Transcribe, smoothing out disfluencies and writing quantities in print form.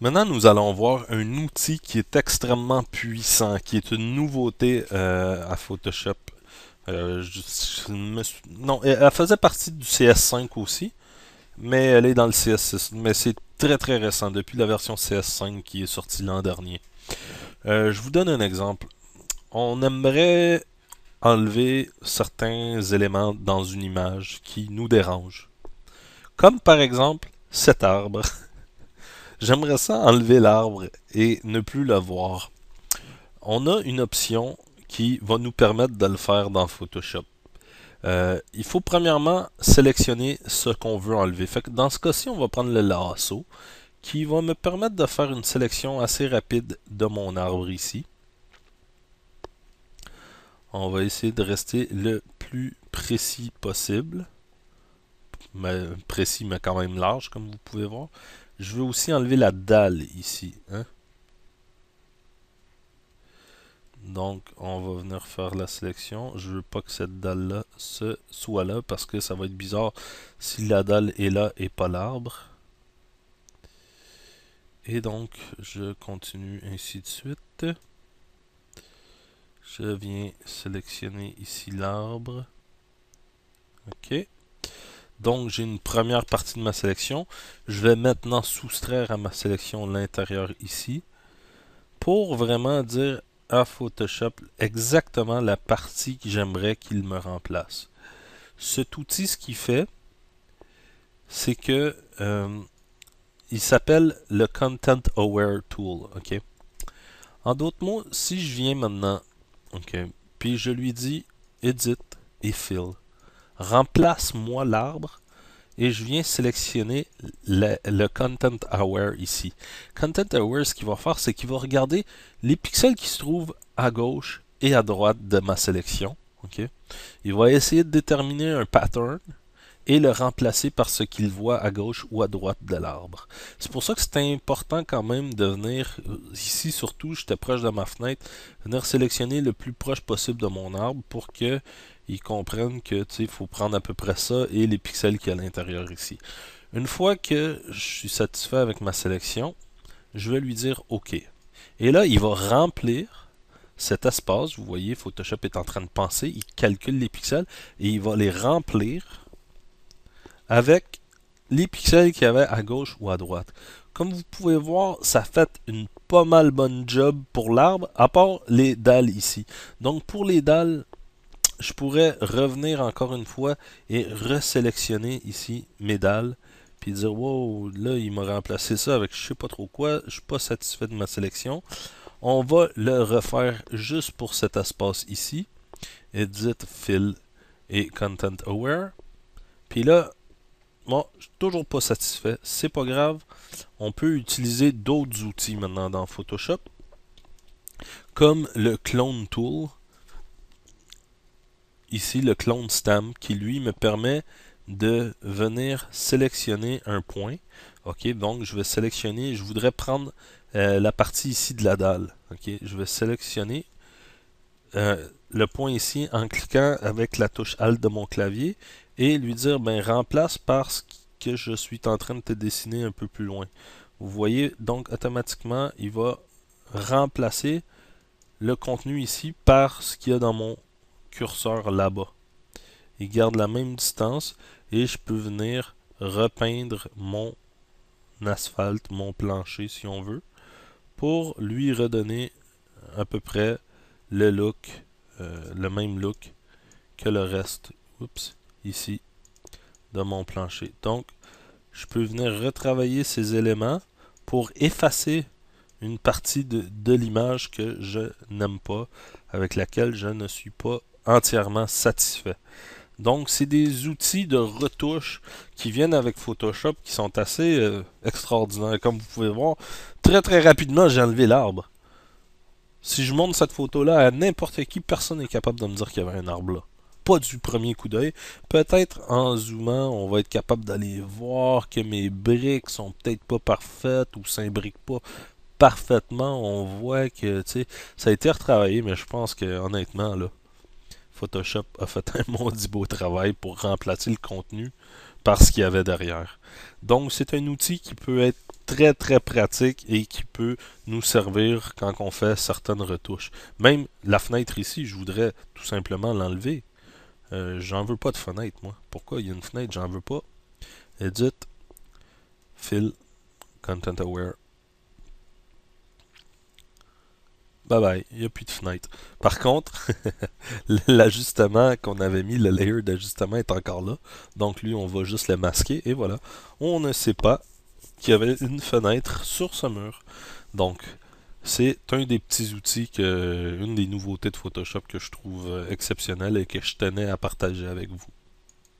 Maintenant, nous allons voir un outil qui est extrêmement puissant, qui est une nouveauté à Photoshop. Non, elle faisait partie du CS5 aussi, mais elle est dans le CS6. Mais c'est très très récent, depuis la version CS5 qui est sortie l'an dernier. Je vous donne un exemple. On aimerait enlever certains éléments dans une image qui nous dérangent. Comme par exemple cet arbre. J'aimerais ça enlever l'arbre et ne plus le voir. On a une option qui va nous permettre de le faire dans Photoshop. Il faut premièrement sélectionner ce qu'on veut enlever. Fait que dans ce cas-ci, on va prendre le lasso qui va me permettre de faire une sélection assez rapide de mon arbre ici. On va essayer de rester le plus précis possible. Précis mais quand même large comme vous pouvez voir. Je veux aussi enlever la dalle ici. Hein? Donc, on va venir faire la sélection. Je veux pas que cette dalle-là soit là parce que ça va être bizarre si la dalle est là et pas l'arbre. Et donc, je continue ainsi de suite. Je viens sélectionner ici l'arbre. OK. Donc, j'ai une première partie de ma sélection. Je vais maintenant soustraire à ma sélection l'intérieur ici pour vraiment dire à Photoshop exactement la partie que j'aimerais qu'il me remplace. Cet outil, ce qu'il fait, c'est que il s'appelle le Content Aware Tool. Ok. En d'autres mots, si je viens maintenant, ok, puis je lui dis Edit et Fill, remplace-moi l'arbre et je viens sélectionner le Content Aware ici. Content Aware, ce qu'il va faire, c'est qu'il va regarder les pixels qui se trouvent à gauche et à droite de ma sélection. Ok. Il va essayer de déterminer un pattern et le remplacer par ce qu'il voit à gauche ou à droite de l'arbre. C'est pour ça que c'est important quand même de venir, ici surtout, j'étais proche de ma fenêtre, venir sélectionner le plus proche possible de mon arbre pour que ils comprennent que il faut prendre à peu près ça et les pixels qu'il y a à l'intérieur ici. Une fois que je suis satisfait avec ma sélection, je vais lui dire OK. Et là, il va remplir cet espace. Vous voyez, Photoshop est en train de penser, il calcule les pixels et il va les remplir avec les pixels qu'il y avait à gauche ou à droite. Comme vous pouvez voir, ça fait une pas mal bonne job pour l'arbre, à part les dalles ici. Donc pour les dalles, je pourrais revenir encore une fois et resélectionner ici mes dalles, puis dire wow, là il m'a remplacé ça avec je sais pas trop quoi, je suis pas satisfait de ma sélection. On va le refaire juste pour cet espace ici. Edit, Fill et Content Aware. Puis là, bon, je suis toujours pas satisfait. C'est pas grave. On peut utiliser d'autres outils maintenant dans Photoshop, comme le Clone Tool. Ici, le Clone Stamp, qui lui me permet de venir sélectionner un point. Ok, donc je vais sélectionner, je voudrais prendre la partie ici de la dalle. Ok, je vais sélectionner le point ici en cliquant avec la touche Alt de mon clavier et lui dire ben remplace par ce que je suis en train de te dessiner un peu plus loin. Vous voyez donc automatiquement il va remplacer le contenu ici par ce qu'il y a dans mon curseur là-bas. Il garde la même distance et je peux venir repeindre mon asphalte, mon plancher si on veut, pour lui redonner à peu près le même look que le reste, oups, ici, de mon plancher. Donc, je peux venir retravailler ces éléments pour effacer une partie de l'image que je n'aime pas, avec laquelle je ne suis pas entièrement satisfait. Donc, c'est des outils de retouche qui viennent avec Photoshop qui sont assez extraordinaires. Comme vous pouvez voir, très très rapidement, j'ai enlevé l'arbre. Si je montre cette photo-là à n'importe qui, personne n'est capable de me dire qu'il y avait un arbre là. Pas du premier coup d'œil. Peut-être en zoomant, on va être capable d'aller voir que mes briques sont peut-être pas parfaites ou s'imbriquent pas parfaitement. On voit que ça a été retravaillé, mais je pense que honnêtement, là, Photoshop a fait un maudit beau travail pour remplacer le contenu par ce qu'il y avait derrière. Donc c'est un outil qui peut être très très pratique et qui peut nous servir quand on fait certaines retouches. Même la fenêtre ici, je voudrais tout simplement l'enlever. J'en veux pas de fenêtre, moi. Pourquoi il y a une fenêtre? J'en veux pas. Edit, Fill, Content Aware. Bye bye, il n'y a plus de fenêtre. Par contre, l'ajustement qu'on avait mis, le layer d'ajustement est encore là. Donc lui, on va juste le masquer et voilà. On ne sait pas qu'il y avait une fenêtre sur ce mur. Donc, c'est un des petits outils, une des nouveautés de Photoshop que je trouve exceptionnelle et que je tenais à partager avec vous.